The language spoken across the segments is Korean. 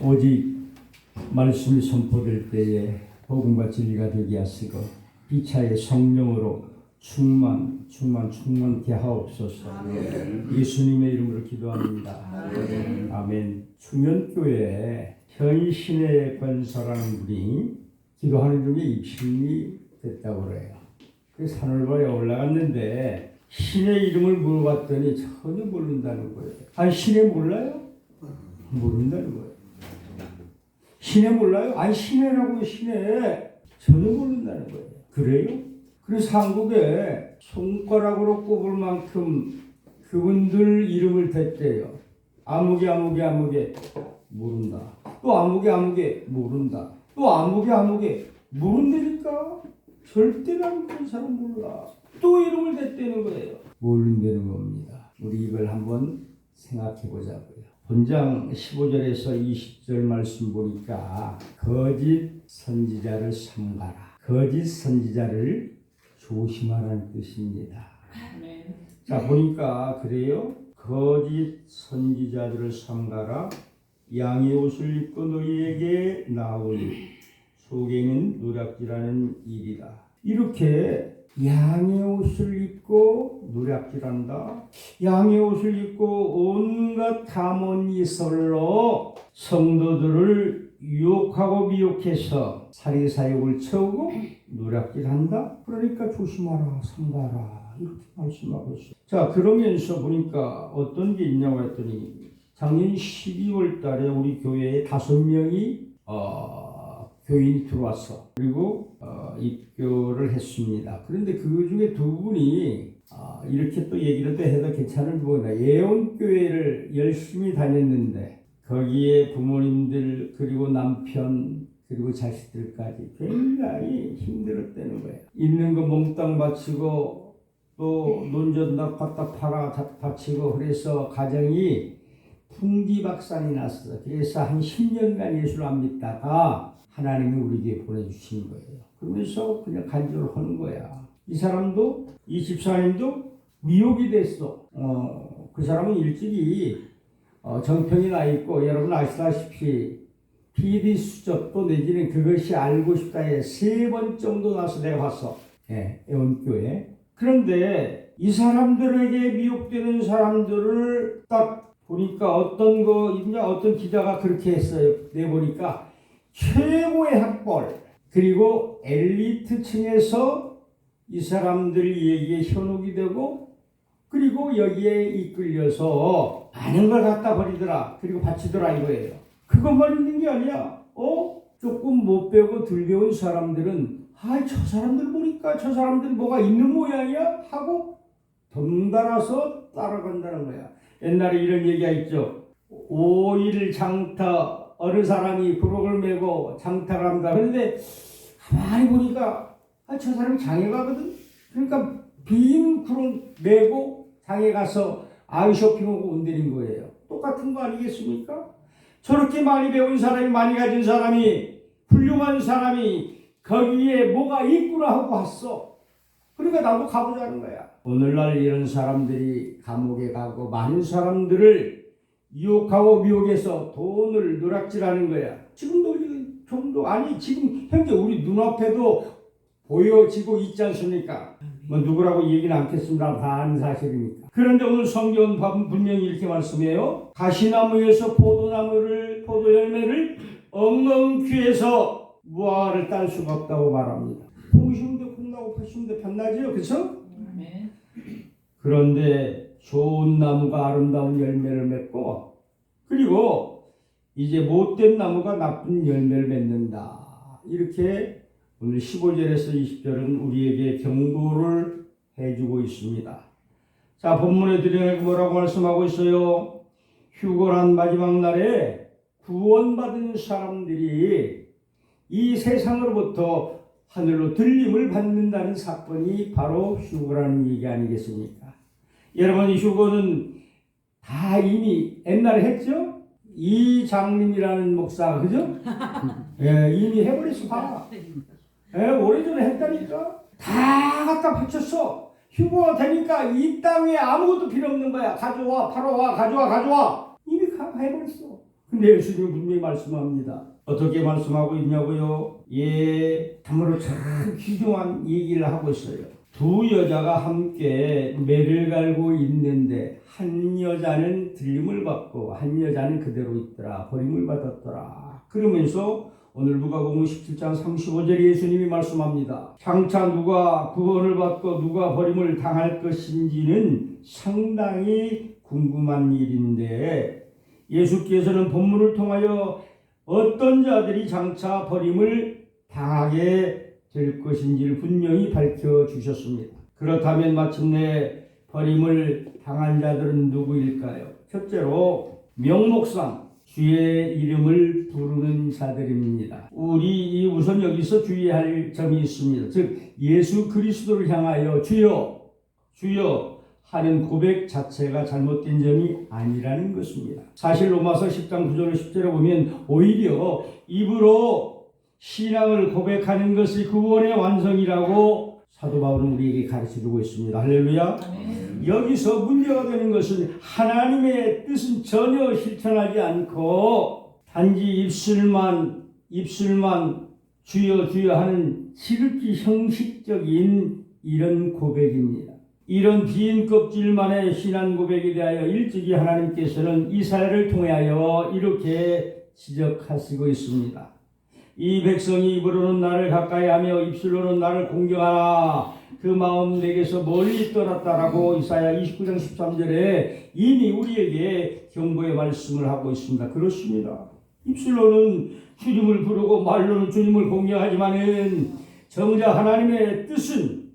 오직 말씀이 선포될 때에 복음과 진리가 되게 하시고 피차의 성령으로 충만케 하옵소서. 예수님의 이름으로 기도합니다. 아멘. 충현교회 현신의 권사라는 분이 기도하는 중에 입신이 됐다고 그래요. 그 산울보에 올라갔는데 신의 이름을 물어봤더니 전혀 모른다는 거예요. 아니 신의 몰라요? 모른다는 거예요. 신의 몰라요? 아니 신의라고 신의 전혀 모른다는 거예요. 그래요? 그래서 한국에 손가락으로 꼽을 만큼 그분들 이름을 댔대요. 아무개 모른다. 또 아무개 모른다. 또 아무개 모른다니까. 절대 나는 그런 사람 몰라. 또 이름을 댔다는 거예요. 모른다는 겁니다. 우리 이걸 한번 생각해 보자고요. 본장 15절에서 20절 말씀 보니까 거짓 선지자를 삼가라. 거짓 선지자를 조심하라는 뜻입니다. 자 보니까 그래요. 거짓 선지자들을 삼가라. 양의 옷을 입고 너희에게 나오니 속에는 노략질하는 일이다. 이렇게 양의 옷을 입고 노략질한다. 양의 옷을 입고 온갖 가문이설로 성도들을 유혹하고 미혹해서 사리사욕을 채우고 노략질한다. 그러니까 조심하라, 삼가라 이렇게 말씀하고 있어요. 자 그러면서 보니까 어떤 게 있냐고 했더니 작년 12월 달에 우리 교회에 5명이 교인이 들어왔어. 그리고 입교를 했습니다. 그런데 그 중에 2분이 이렇게 또 얘기를 또 해도 괜찮은 거다. 예언교회를 열심히 다녔는데 거기에 부모님들 그리고 남편 그리고 자식들까지 굉장히 힘들었다는 거예요. 있는 거 몽땅 바치고 또 논전다 갖다 팔아 바치고 그래서 가정이 풍기박산이 났어. 그래서 한 10년간 예수를 안 믿다가 하나님이 우리에게 보내주신 거예요. 그러면서 그냥 간절을 하는 거야. 이 사람도 이 집사님도 미혹이 됐어. 그 사람은 일찍이 정평이 나 있고 여러분 아시다시피 PD 수첩도 내지는 그것이 알고 싶다에 3번 정도 나서 내가 봤어. 애원교회. 그런데 이 사람들에게 미혹되는 사람들을 딱 보니까 어떤 기자가 그렇게 했어요. 내보니까 최고의 학벌 그리고 엘리트층에서 이 사람들 얘기에 현혹이 되고 그리고 여기에 이끌려서 많은 걸 갖다 버리더라. 그리고 바치더라 이거예요. 그것만 있는 게 아니야. 조금 못 배우고 덜 배운 사람들은 저 사람들 보니까 저 사람들 뭐가 있는 모양이야 하고 덩달아서 따라간다는 거야. 옛날에 이런 얘기가 있죠. 5일 장터 어느 사람이 부록을 메고 장터를 한다. 그런데 가만히 보니까 저 사람이 장에 가거든. 그러니까 빈 구름 메고 장에 가서 아이쇼핑하고 온다는 거예요. 똑같은 거 아니겠습니까? 저렇게 많이 배운 사람이 많이 가진 사람이 훌륭한 사람이 거기에 뭐가 있구나 하고 왔어. 그러니까 나도 가보자는 거야. 오늘날 이런 사람들이 감옥에 가고 많은 사람들을 유혹하고 미혹해서 돈을 누락질하는 거야. 지금도 지금 현재 우리 눈앞에도 보여지고 있지 않습니까? 뭐 누구라고 얘기는 않겠습니다. 다 아는 사실이니까. 그런데 오늘 성경은 분명히 이렇게 말씀해요. 가시나무에서 포도 열매를 엉엉 귀해서 무화과를 딸 수가 없다고 말합니다. 보기 쉬운데 콩나고 파 쉬운데 팥나지요. 그렇죠? 그런데 좋은 나무가 아름다운 열매를 맺고 그리고 이제 못된 나무가 나쁜 열매를 맺는다. 이렇게 오늘 15절에서 20절은 우리에게 경고를 해주고 있습니다. 자 본문에 들으면 뭐라고 말씀하고 있어요? 휴거란 마지막 날에 구원받은 사람들이 이 세상으로부터 하늘로 들림을 받는다는 사건이 바로 휴거라는 얘기 아니겠습니까? 여러분 이 휴거는 다 이미 옛날에 했죠? 이장님이라는 목사가 그죠? 이미 해버렸어 봐. 오래전에 했다니까. 다 갖다 바쳤어. 휴거가 되니까 이 땅에 아무것도 필요 없는 거야. 가져와 팔아와 가져와 이미 해버렸어. 근데 예수님은 분명히 말씀합니다. 어떻게 말씀하고 있냐고요? 참으로 참 귀중한 얘기를 하고 있어요. 두 여자가 함께 매를 갈고 있는데 한 여자는 들림을 받고 한 여자는 그대로 있더라. 버림을 받았더라. 그러면서 오늘 누가복음 17장 35절에 예수님이 말씀합니다. 장차 누가 구원을 받고 누가 버림을 당할 것인지는 상당히 궁금한 일인데 예수께서는 본문을 통하여 어떤 자들이 장차 버림을 당하게 될 것인지를 분명히 밝혀주셨습니다. 그렇다면 마침내 버림을 당한 자들은 누구일까요? 첫째로 명목상 주의 이름을 부르는 자들입니다. 우리 우선 여기서 주의할 점이 있습니다. 즉 예수 그리스도를 향하여 주여 주여 하는 고백 자체가 잘못된 점이 아니라는 것입니다. 사실 로마서 10장 9절 10절에 보면 오히려 입으로 신앙을 고백하는 것이 구원의 완성이라고 사도 바울은 우리에게 가르쳐주고 있습니다. 할렐루야. 여기서 문제가 되는 것은 하나님의 뜻은 전혀 실천하지 않고 단지 입술만 주여 주여 하는 지극히 형식적인 이런 고백입니다. 이런 빈 껍질만의 신앙 고백에 대하여 일찍이 하나님께서는 이사야를 통하여 이렇게 지적하시고 있습니다. 이 백성이 입으로는 나를 가까이하며 입술로는 나를 공경하나 그 마음 내게서 멀리 떠났다라고 이사야 29장 13절에 이미 우리에게 경고의 말씀을 하고 있습니다. 그렇습니다. 입술로는 주님을 부르고 말로는 주님을 공경하지만은 정작 하나님의 뜻은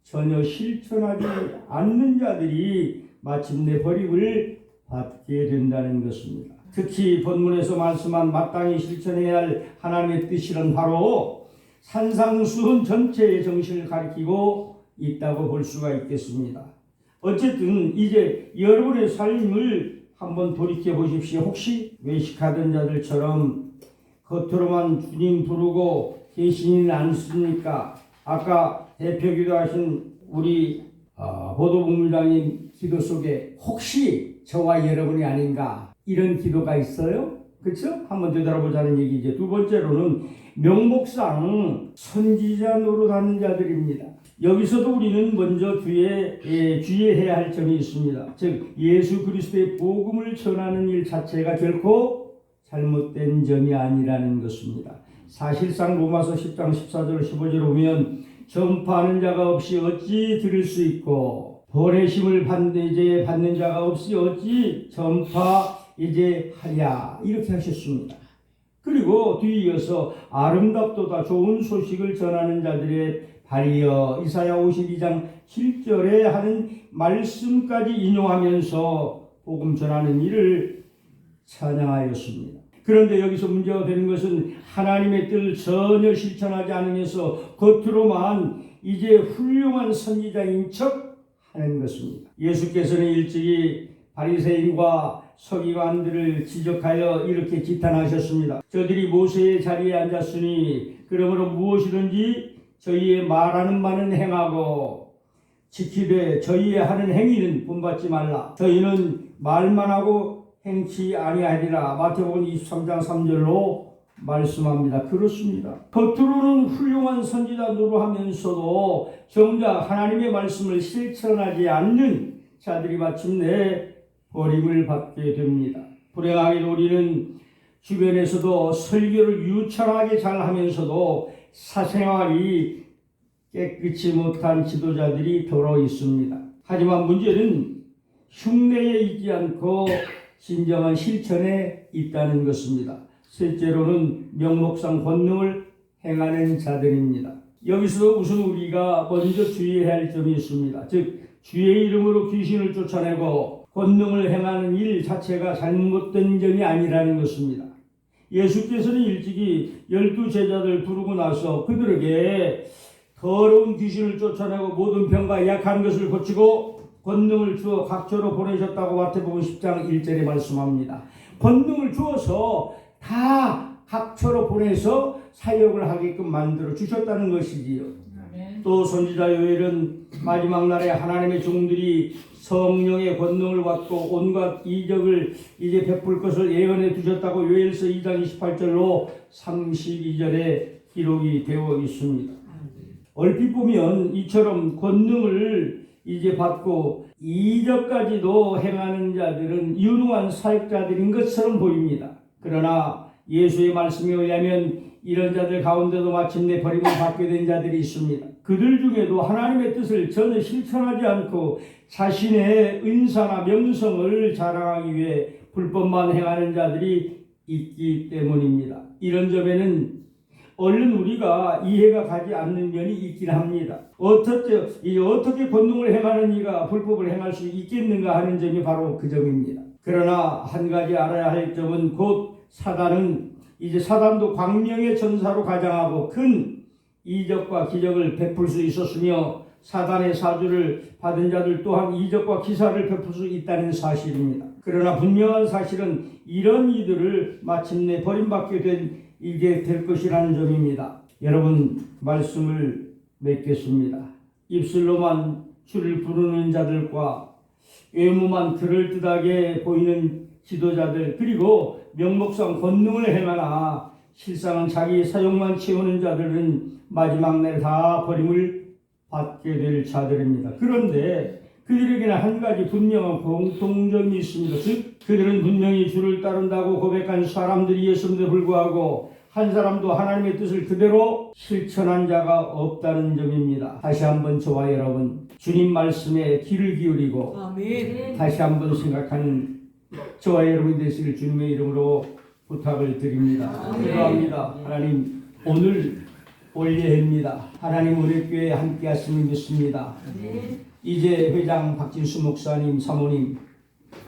전혀 실천하지 않는 자들이 마침내 버림을 받게 된다는 것입니다. 특히 본문에서 말씀한 마땅히 실천해야 할 하나님의 뜻이란 바로 산상수훈 전체의 정신을 가리키고 있다고 볼 수가 있겠습니다. 어쨌든 이제 여러분의 삶을 한번 돌이켜 보십시오. 혹시 외식하던 자들처럼 겉으로만 주님 부르고 계시지는 않습니까? 아까 대표기도 하신 우리 보도국물장님 기도 속에 혹시 저와 여러분이 아닌가 이런 기도가 있어요? 그렇죠? 한번 되돌아보자는 얘기죠. 두 번째로는 명목상 선지자 노릇하는 자들입니다. 여기서도 우리는 먼저 주의해야 할 점이 있습니다. 즉 예수 그리스도의 복음을 전하는 일 자체가 결코 잘못된 점이 아니라는 것입니다. 사실상 로마서 10장 14절 15절을 보면 전파하는 자가 없이 어찌 들을 수 있고 보내심을 받는 자가 없이 어찌 전파하랴 이렇게 하셨습니다. 그리고 뒤이어서 아름답도다 좋은 소식을 전하는 자들의 발이여 이사야 52장 7절에 하는 말씀까지 인용하면서 복음 전하는 일을 찬양하였습니다. 그런데 여기서 문제가 되는 것은 하나님의 뜻을 전혀 실천하지 않으면서 겉으로만 이제 훌륭한 선지자인 척 하는 것입니다. 예수께서는 일찍이 바리새인과 서기관들을 지적하여 이렇게 지탄하셨습니다. 저들이 모세의 자리에 앉았으니 그러므로 무엇이든지 저희의 말하는 바는 행하고 지키되 저희의 하는 행위는 본받지 말라. 저희는 말만 하고 행치 아니하리라. 마태복음 23장 3절로 말씀합니다. 그렇습니다. 겉으로는 훌륭한 선지자 노릇하면서도 정작 하나님의 말씀을 실천하지 않는 자들이 마침내 버림을 받게 됩니다. 불행하게도 우리는 주변에서도 설교를 유창하게 잘하면서도 사생활이 깨끗이 못한 지도자들이 더러 있습니다. 하지만 문제는 흉내에 있지 않고 진정한 실천에 있다는 것입니다. 셋째로는 명목상 권능을 행하는 자들입니다. 여기서 우선 우리가 먼저 주의해야 할 점이 있습니다. 즉 주의 이름으로 귀신을 쫓아내고 권능을 행하는 일 자체가 잘못된 점이 아니라는 것입니다. 예수께서는 일찍이 12제자들 부르고 나서 그들에게 더러운 귀신을 쫓아내고 모든 병과 약한 것을 고치고 권능을 주어 각처로 보내셨다고 마태복음 10장 1절에 말씀합니다. 권능을 주어서 다 각처로 보내서 사역을 하게끔 만들어 주셨다는 것이지요. 또 선지자 요엘은 마지막 날에 하나님의 종들이 성령의 권능을 받고 온갖 이적을 이제 베풀 것을 예언해 두셨다고 요엘서 2장 28절로 32절에 기록이 되어 있습니다. 얼핏 보면 이처럼 권능을 이제 받고 이적까지도 행하는 자들은 유능한 사역자들인 것처럼 보입니다. 그러나 예수의 말씀에 의하면 이런 자들 가운데도 마침내 버림을 받게 된 자들이 있습니다. 그들 중에도 하나님의 뜻을 전혀 실천하지 않고 자신의 은사나 명성을 자랑하기 위해 불법만 행하는 자들이 있기 때문입니다. 이런 점에는 얼른 우리가 이해가 가지 않는 면이 있긴 합니다. 어떻게 권능을 행하는 이가 불법을 행할 수 있겠는가 하는 점이 바로 그 점입니다. 그러나 한 가지 알아야 할 점은 곧 사단도 광명의 전사로 가장하고 큰 이적과 기적을 베풀 수 있었으며 사단의 사주를 받은 자들 또한 이적과 기사를 베풀 수 있다는 사실입니다. 그러나 분명한 사실은 이런 이들을 마침내 버림받게 이게 될 것이라는 점입니다. 여러분 말씀을 맺겠습니다. 입술로만 주를 부르는 자들과 외모만 그럴듯하게 보이는 지도자들 그리고 명목상 권능을 행하나 실상은 자기 사용만 채우는 자들은 마지막 날 다 버림을 받게 될 자들입니다. 그런데 그들에게는 한 가지 분명한 공통점이 있습니다. 즉 그들은 분명히 주를 따른다고 고백한 사람들이었음에도 불구하고 한 사람도 하나님의 뜻을 그대로 실천한 자가 없다는 점입니다. 다시 한번 저와 여러분 주님 말씀에 귀를 기울이고 아멘. 다시 한번 생각하는 저와 여러분이 되시길 주님의 이름으로 부탁을 드립니다. 기도합니다. 하나님 오늘 올예입니다. 하나님 은혜교회에 함께 하시는 믿습니다. 이제 회장 박진수 목사님 사모님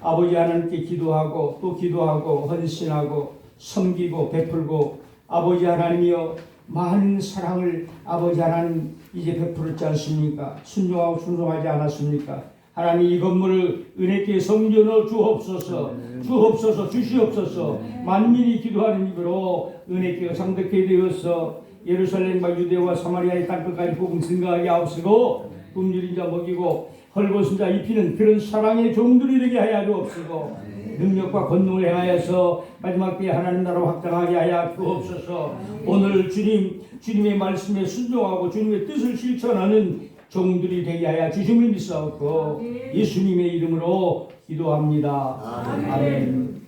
아버지 하나님께 기도하고 또 기도하고 헌신하고 섬기고 베풀고 아버지 하나님이여 많은 사랑을 아버지 하나님 이제 베풀었지 않습니까? 순종하고 순종하지 않았습니까? 하나님 이 건물을 은혜께 성전으로 주옵소서 주시옵소서 만민이 기도하는 입으로 은혜께가 창백하게 되어서 예루살렘과 유대와 사마리아의 땅끝까지 복음 증거하게 하옵시고 굶주린 자 먹이고 헐벗은 자 입히는 그런 사랑의 종들이 되게 하여 주옵시고 능력과 권능을 행하여서 마지막 때에 하나님 나라 확장하게 하여 주옵소서. 오늘 주님의 말씀에 순종하고 주님의 뜻을 실천하는 종들이 되게 하여 주심을 믿사옵고 예수님의 이름으로 기도합니다. 아멘.